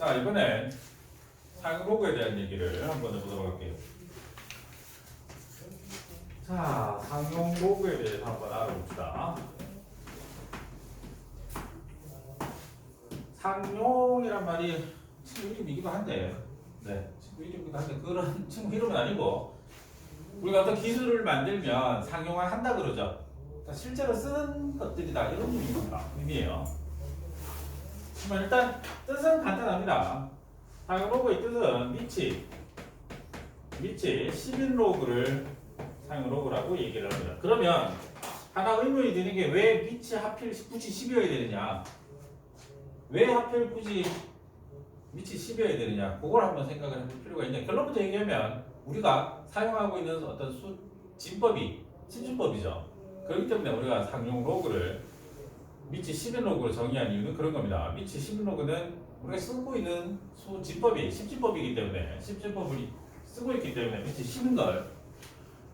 자, 이번엔 상용로그에 대한 얘기를 한번 해보도록 할게요. 자, 상용로그에 대해서 한번 알아봅시다. 상용이란 말이 친구 이름이기도 한데, 친구 이름이기도 한데, 그런 친구 이름은 아니고, 우리가 어떤 기술을 만들면 상용화 한다 그러죠. 그러니까 실제로 쓰는 것들이다. 이런 의미예요. 그러면 일단 뜻은 간단합니다. 상용로그의 뜻은 미치 10인 상용로그라고 얘기를 합니다. 그러면 하나 의문이 드는 게 왜 미치 하필 굳이 10이어야 되느냐? 왜 하필 굳이 미치 10이어야 되느냐? 그걸 한번 생각을 해볼 필요가 있는데, 결론부터 얘기하면 우리가 사용하고 있는 어떤 진법이 집준법이죠. 그렇기 때문에 우리가 상용로그를 미치 10인 로그로 정의한 이유는 그런 겁니다. 미치 10인 로그는 우리가 쓰고 있는 진법이 10진법이기 때문에 10진법을 쓰고 있기 때문에 미치 10인 걸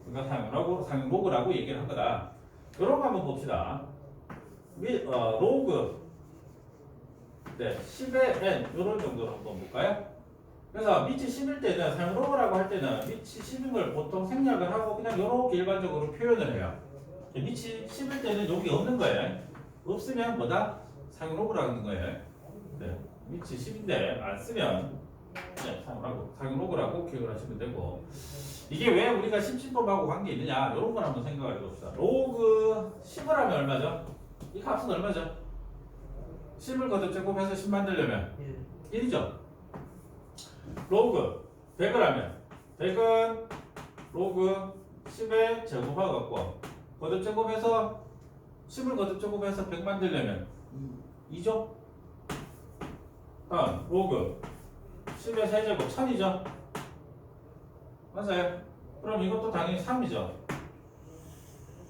우리가 상용로그라고 얘기를 한 거다. 이런 거 한번 봅시다. 로그 10의 n 이런 정도로 한번 볼까요? 그래서 미치 10일 때는 상용로그라고 할 때는 미치 10인 걸 보통 생략을 하고 그냥 이렇게 일반적으로 표현을 해요. 미치 10일 때는 여기 없는 거예요. 없으면 뭐다? 상용로그라는 거예요. 미치 10인데 안 쓰면 상용로그라고 기억을 하시면 되고, 이게 왜 우리가 10진법하고 관계 있느냐? 이런 걸 한번 생각을 해봅시다. 로그 10을 하면 얼마죠? 이 값은 얼마죠? 10을 거듭제곱해서 10 만들려면 1이죠. 로그 100을 하면 100은 로그 10에 제곱하고 거듭제곱해서 10을 거듭제곱해서 100 만들려면 2죠? 로그 10의 세제곱 1000이죠? 맞아요? 그럼 이것도 당연히 3이죠?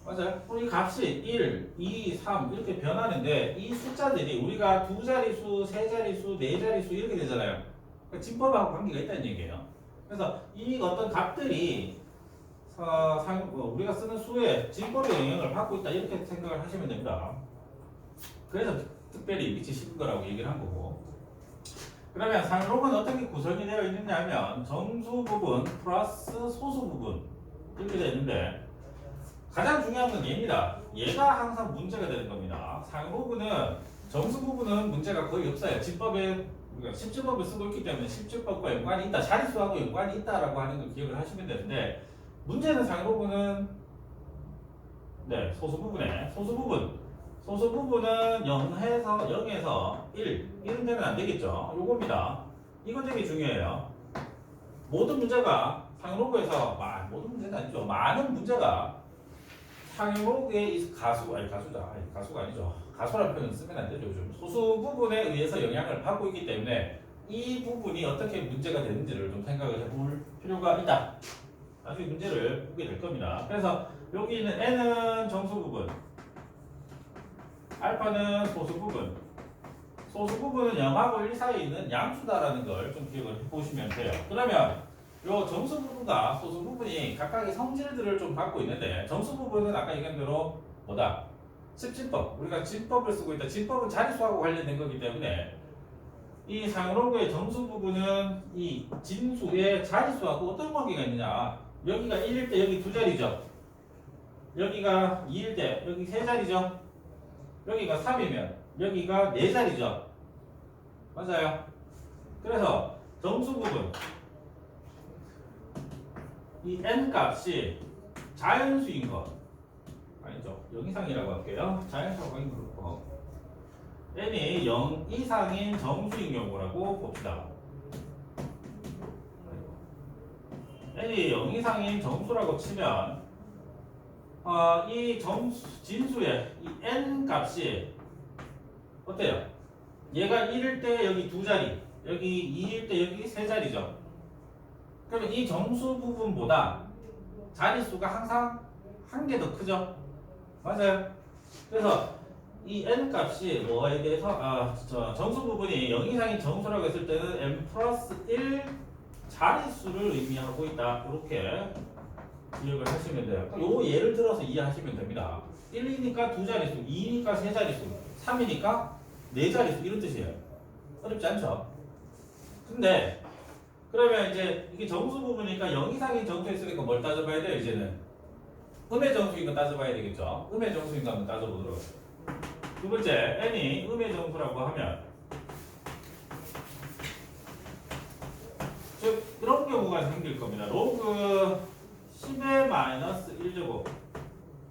맞아요? 그럼 이 값이 1, 2, 3 이렇게 변하는데, 이 숫자들이 우리가 두 자리수, 세 자리수, 네 자리수 이렇게 되잖아요. 그러니까 진법하고 관계가 있다는 얘기예요. 그래서 이 어떤 값들이 우리가 쓰는 수의 진법의 영향을 받고 있다, 이렇게 생각을 하시면 됩니다. 그래서 특별히 미치 10인 거라고 얘기를 한 거고. 그러면 상용로그는 어떻게 구성이 되어 있느냐 하면 정수 부분 플러스 소수 부분 이렇게 되어 있는데, 가장 중요한 건 얘입니다. 얘가 항상 문제가 되는 겁니다. 상용로그는 정수 부분은 문제가 거의 없어요. 진법에 우리가 10진법을 쓰고 있기 때문에 10진법과 연관이 있다, 자릿수하고 연관이 있다라고 하는 걸 기억을 하시면 되는데, 문제는 상용로그는 소수 부분은 0에서 1은 되면 안 되겠죠. 요겁니다. 이거 되게 중요해요. 모든 문제가 상용로그에서 모든 문제는 아니죠. 많은 문제가 상용로그의 가수가 아니죠. 가수라는 표현 쓰면 안 되죠. 요즘 소수 부분에 의해서 영향을 받고 있기 때문에 이 부분이 어떻게 문제가 되는지를 좀 생각을 해볼 필요가 있다. 나중에 문제를 보게 될 겁니다. 그래서 여기 있는 n은 정수 부분, 알파는 소수 부분. 소수 부분은 0하고 1 사이에 있는 양수다라는 걸 좀 기억을 해보시면 돼요. 그러면 요 정수 부분과 소수 부분이 각각의 성질들을 좀 갖고 있는데, 정수 부분은 아까 얘기한 대로 뭐다? 10진법. 우리가 진법을 쓰고 있다. 진법은 자릿수하고 관련된 거기 때문에 이 상용로그의 정수 부분은 이 진수의 자릿수하고 어떤 관계가 있느냐? 여기가 1일 때 여기 두 자리죠. 여기가 2일 때 여기 세 자리죠. 여기가 3이면 여기가 네 자리죠. 맞아요. 그래서 정수 부분 이 n 값이 자연수인 것, 아니죠, 0 이상이라고 할게요. 자연수라고 하긴 그렇고, n이 0 이상인 정수인 경우라고 봅시다. n이 0 이상인 정수라고 치면 이 진수의 이 n 값이 어때요? 얘가 1일 때 여기 두 자리, 여기 2일 때 여기 세 자리죠. 그러면 이 정수 부분보다 자릿수가 항상 한 개 더 크죠? 맞아요. 그래서 이 n 값이 뭐에 대해서 정수 부분이 0 이상인 정수라고 했을 때는 n 플러스 1 자릿수를 의미하고 있다. 이렇게 기억을 하시면 돼요. 요 예를 들어서 이해하시면 됩니다. 1이니까 두 자릿수, 2니까 세 자릿수, 3이니까 네 자릿수, 이런 뜻이에요. 어렵지 않죠? 근데 그러면 이제 이게 정수 부분이니까 0 이상인 정수에 있으니까 뭘 따져봐야 돼요 이제는? 음의 정수인 거 따져봐야 되겠죠? 음의 정수인 거 한번 따져보도록 하죠. 두 번째 n이 음의 정수라고 하면 즉 이런 경우가 생길 겁니다. 로그 10의 마이너스 1제곱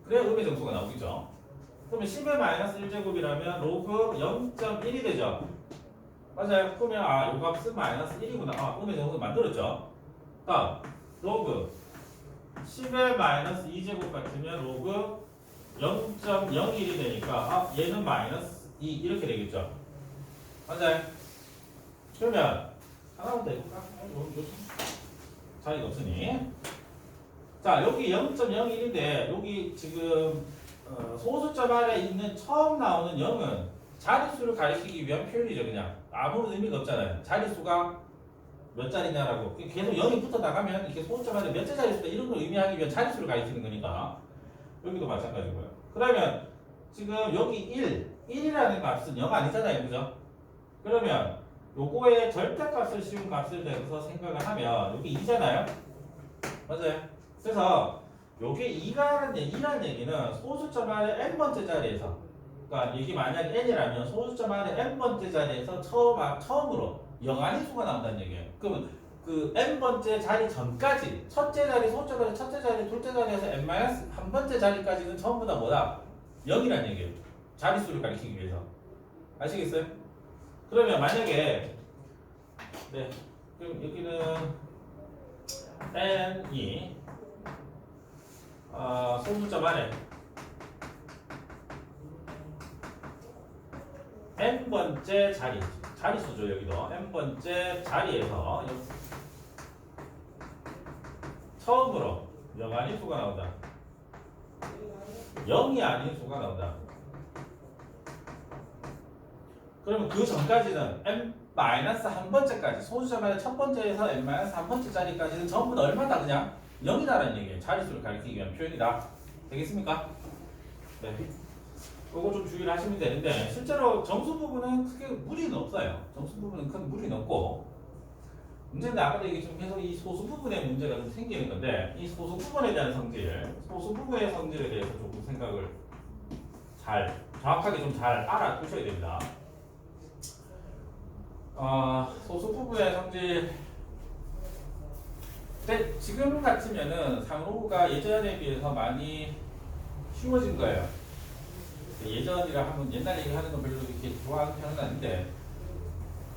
그래야 음의 정수가 나오겠죠. 그러면 10의 마이너스 1제곱이라면 로그 0.1이 되죠. 맞아요. 그러면 요 값은 마이너스 1이구나. 음의 정수 만들었죠. 다음 로그 10의 마이너스 2제곱 같으면 로그 0.01이 되니까 얘는 마이너스 2 이렇게 되겠죠. 맞아요. 그러면 하나만 더 해볼까? 자리가 없으니. 자 여기 0.01인데 여기 지금 소수점 아래 있는 처음 나오는 0은 자릿수를 가리키기 위한 표현이죠. 그냥 아무런 의미가 없잖아요. 자릿수가 몇 자리냐라고 계속 0이 붙어 나가면 이렇게 소수점 안에 몇째 자릿수다 이런 걸 의미하기 위한 자릿수를 가리키는 거니까 여기도 마찬가지고요. 그러면 지금 여기 1이라는 값은 0 아니잖아요. 그죠? 그러면 요거의 절대값을 씌운 값을 내서 생각을 하면 여기 2잖아요. 맞아요. 그래서 요게 2라는 얘기는 소수점 아래 n번째 자리에서 그러니까 이게 만약에 n이라면 소수점 아래 n번째 자리에서 처음으로 영한의 수가 나온다는 얘기예요. 그러면 그 n번째 자리 전까지 첫째 자리, 소수점 자리, 첫째 자리, 둘째 자리에서 n-1번째 자리까지는 전부 다 뭐다? 0이라는 얘기예요. 자릿수를 가리키기 위해서. 아시겠어요? 그러면 만약에 네 그럼 여기는 n이 소수점 안에 n번째 자리수죠. 여기도 n번째 자리에서 처음으로 영한의 수가 나온다. 0이 아닌 수가 나온다. 그러면 그 전까지는 n-1번째까지 소수점 안에 첫 번째에서 n-1번째 자리까지는 전부 다 얼마다 그냥 0이다라는 얘기예요. 자릿수를 가리키기 위한 표현이다. 되겠습니까? 네. 그거 좀 주의를 하시면 되는데 실제로 정수 부분은 크게 무리는 없어요. 정수 부분은 큰 무리는 없고 문제는 아까도 얘기했지만 계속 이 소수 부분의 문제가 좀 생기는 건데 이 소수 부분에 대한 성질, 소수 부분의 성질에 대해서 조금 생각을 정확하게 좀 잘 알아두셔야 됩니다. 소수 부분의 성질 근데 지금 같으면은 상호가 예전에 비해서 많이 쉬워진 거예요. 예전이라 하면 옛날 얘기하는 건 별로 이렇게 좋아하는 편은 아닌데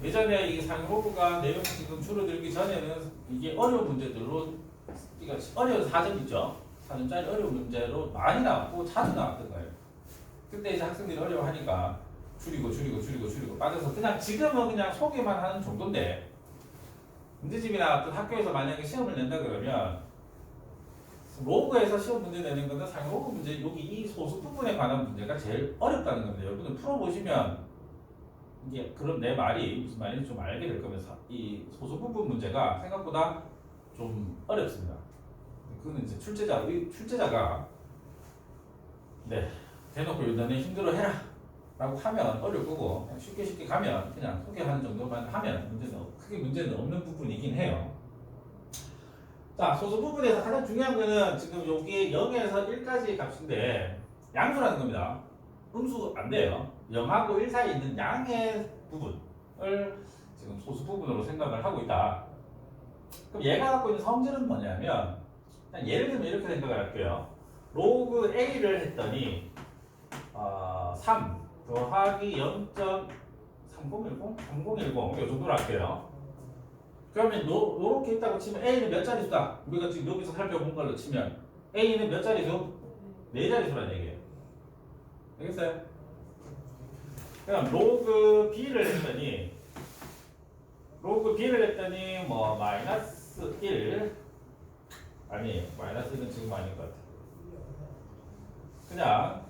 예전에 이 상호가 내용 지금 줄어들기 전에는 이게 어려운 문제들로 그러니까 어려운 사전 있죠. 사전짜리 어려운 문제로 많이 나왔고 자주 나왔던 거예요. 그때 이제 학생들이 어려워하니까 줄이고 빠져서 그냥 지금은 그냥 소개만 하는 정도인데 문제집이나 어떤 학교에서 만약에 시험을 낸다 그러면 로그에서 시험 문제 내는 거는 상로그 문제 여기 이 소수 부분에 관한 문제가 제일 어렵다는 겁니다. 여러분들 풀어보시면 이게 그럼 내 말이 무슨 말인지 좀 알게 될 거면서 이 소수 부분 문제가 생각보다 좀 어렵습니다. 그거는 이제 출제자가 네 대놓고 너네 힘들어해라 라고 하면 어려울 거고 그냥 쉽게 가면 그냥 소개하는 정도만 하면 크게 문제는 없는 부분이긴 해요. 자, 소수 부분에서 가장 중요한 거는 지금 여기 0에서 1까지의 값인데 양수라는 겁니다. 음수 안 돼요. 0하고 1 사이에 있는 양의 부분을 지금 소수 부분으로 생각을 하고 있다. 그럼 얘가 갖고 있는 성질은 뭐냐면 그냥 예를 들면 이렇게 생각을 할게요. 로그 A를 했더니 3 더하기 0.3010? 3010 이 정도로 할게요. 그러면 요렇게 있다고 치면 A는 몇 자릿수다? 우리가 지금 여기서 살펴본 걸로 치면 A는 몇 자릿수? 4자릿수라는 얘기예요. 알겠어요? 그럼 로그 B를 했더니 뭐 마이너스 1 아니 마이너스 1은 지금 아닌 것 같아. 그냥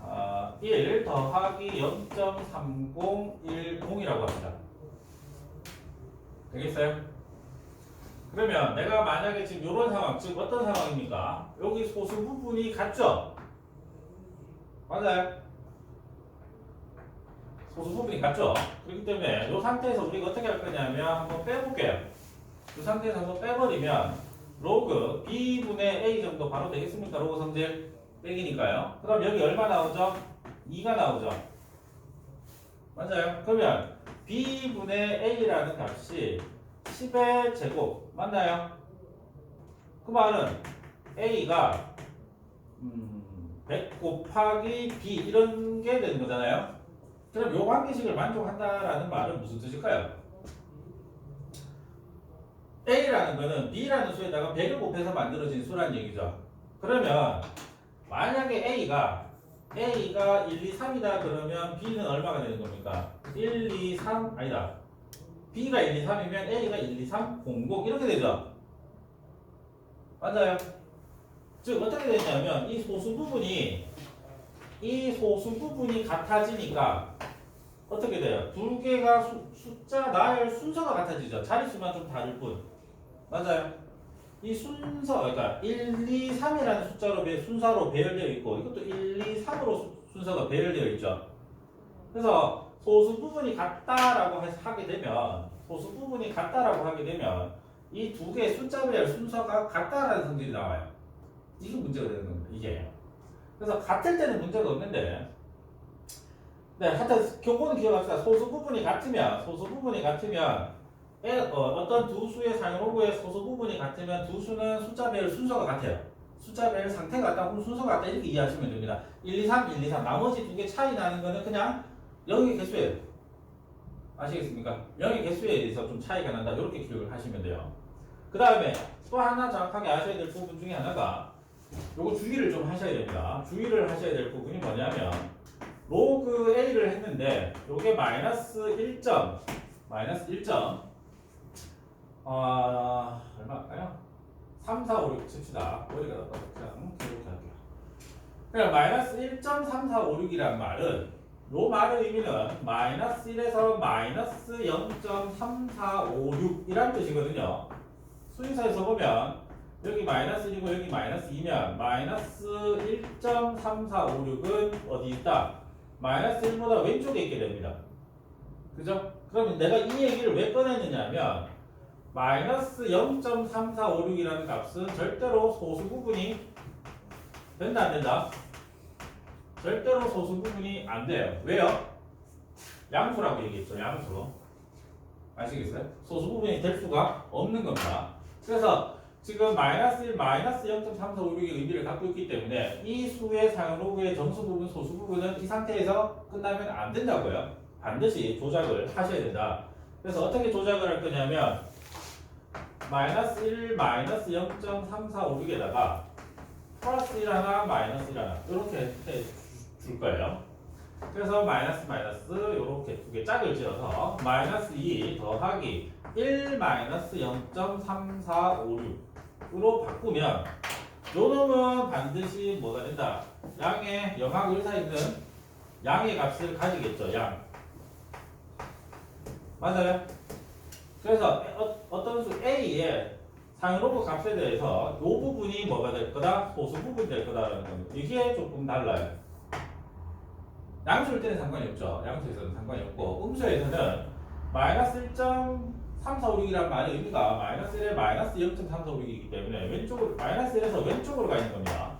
1 더하기 0.3010이라고 합니다. 되겠어요? 그러면 내가 만약에 지금 이런 상황, 지금 어떤 상황입니까? 여기 소수 부분이 같죠? 맞아요? 소수 부분이 같죠? 그렇기 때문에 이 상태에서 우리가 어떻게 할 거냐면 한번 빼볼게요. 이 상태에서 한번 빼버리면 로그 b분의 a 정도 바로 되겠습니까? 로그 성질 빼기니까요. 그럼 여기 얼마 나오죠? 2가 나오죠. 맞아요. 그러면 b분의 a라는 값이 10의 제곱 맞나요? 그 말은 a가 100 곱하기 b 이런 게 되는 거잖아요. 그럼 요 관계식을 만족한다라는 말은 무슨 뜻일까요? a라는 거는 b라는 수에다가 100을 곱해서 만들어진 수란 얘기죠. 그러면 만약에 a가 1, 2, 3이다 그러면 b는 얼마가 되는 겁니까? 1, 2, 3 아니다. b가 1, 2, 3이면 a가 1, 2, 3, 0, 0 이렇게 되죠. 맞아요. 즉 어떻게 되냐면 이 소수 부분이 같아지니까 어떻게 돼요? 두 개가 숫자 나열 순서가 같아지죠. 자릿수만 좀 다를 뿐. 맞아요. 이 순서, 그러니까 1, 2, 3이라는 숫자로 순서로 배열되어 있고 이것도 1, 2, 3으로 순서가 배열되어 있죠. 그래서 소수 부분이 같다라고 하게 되면 이 두 개의 숫자별 순서가 같다라는 성질이 나와요. 이게 문제가 되는 겁니다. 이게. 그래서 같을 때는 문제가 없는데 네, 하여튼 교본은 기억합시다. 소수 부분이 같으면 어떤 두 수의 상호로구의 소수 부분이 같으면 두 수는 숫자별 순서가 같아요. 숫자별 상태가 같다 혹은 순서가 같다 이렇게 이해하시면 됩니다. 1, 2, 3, 1, 2, 3 나머지 두 개 차이 나는 거는 그냥 0의 개수예요. 아시겠습니까? 0의 개수에 대해서 좀 차이가 난다 이렇게 기억을 하시면 돼요. 그 다음에 또 하나 정확하게 아셔야 될 부분 중에 하나가 요거 주의를 좀 하셔야 됩니다. 주의를 하셔야 될 부분이 뭐냐면 로그 A를 했는데 요게 마이너스 1점 얼마일까요? 3, 4, 5, 6 칩시다. 머리가 나빠서 그냥 이렇게 할게요. 그냥 마이너스 1.3456이란 말은 요 말의 의미는 마이너스 1에서 마이너스 0.3456이란 뜻이거든요. 수인사에서 보면 여기 마이너스 1이고 여기 마이너스 2면 마이너스 1.3456은 어디 있다? 마이너스 1보다 왼쪽에 있게 됩니다. 그죠? 그러면 내가 이 얘기를 왜 꺼냈느냐면 마이너스 0.3456이라는 값은 절대로 소수 부분이 된다 안 된다? 절대로 소수 부분이 안 돼요. 왜요? 양수라고 얘기했죠. 양수. 아시겠어요? 소수 부분이 될 수가 없는 겁니다. 그래서 지금 마이너스 1, 마이너스 0.3456의 의미를 갖고 있기 때문에 이 수의 상호로구의 정수 부분, 소수 부분은 이 상태에서 끝나면 안 된다고요. 반드시 조작을 하셔야 된다. 그래서 어떻게 조작을 할 거냐면 마이너스 1, 마이너스 0.3456에다가 플러스 1 하나, 마이너스 1 하나 이렇게 해 줄 거예요. 그래서 마이너스 마이너스 이렇게 두 개 짝을 지어서 마이너스 2 더하기 1 마이너스 0.3456으로 바꾸면 요 놈은 반드시 뭐가 된다? 양의 0하고 1 사이 있는 양의 값을 가지겠죠. 양. 맞아요? 그래서 어떤 수 A의 상호로구 값에 대해서 이 부분이 뭐가 될 거다? 소수 부분이 될 거다라는 겁니다. 이게 조금 달라요. 양수일 때는 상관이 없죠. 양수에서는 상관이 없고 음수에서는 마이너스 1.3456이라는 말의 의미가 마이너스 1에 마이너스 0.3456이기 때문에 왼쪽으로 마이너스 1에서 왼쪽으로 가 있는 겁니다.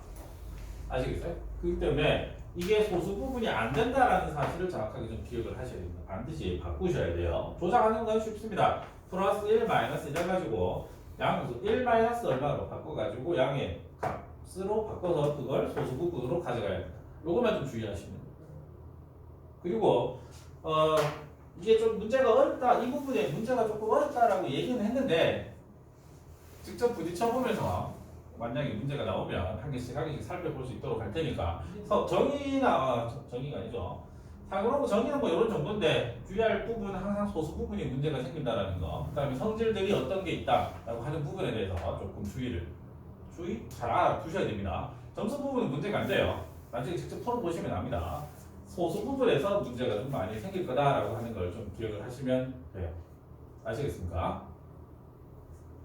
아시겠어요? 그렇기 때문에 이게 소수 부분이 안 된다라는 사실을 정확하게 좀 기억을 하셔야 됩니다. 반드시 바꾸셔야 돼요. 조작하는 건 쉽습니다. 플러스 1 마이너스 1 해가지고 양수 1 마이너스 얼마로 바꿔가지고 양의 값으로 바꿔서 그걸 소수 부분으로 가져가야 됩니다. 요것만 좀 주의하시면 됩니다. 그리고 이게 좀 문제가 어렵다 이 부분에 문제가 조금 어렵다라고 얘기는 했는데 직접 부딪혀 보면서 만약에 문제가 나오면 한 개씩 살펴볼 수 있도록 할 테니까 정의가 아니죠. 상으로 정의는 뭐 이런 정도인데 주의할 부분은 항상 소수 부분이 문제가 생긴다라는 거. 그다음에 성질들이 어떤 게 있다라고 하는 부분에 대해서 조금 주의 잘 알아두셔야 됩니다. 점수 부분은 문제가 안 돼요. 나중에 직접 풀어보시면 압니다. 소수 부분에서 문제가 좀 많이 생길 거다라고 하는 걸 좀 기억을 하시면 돼요. 아시겠습니까?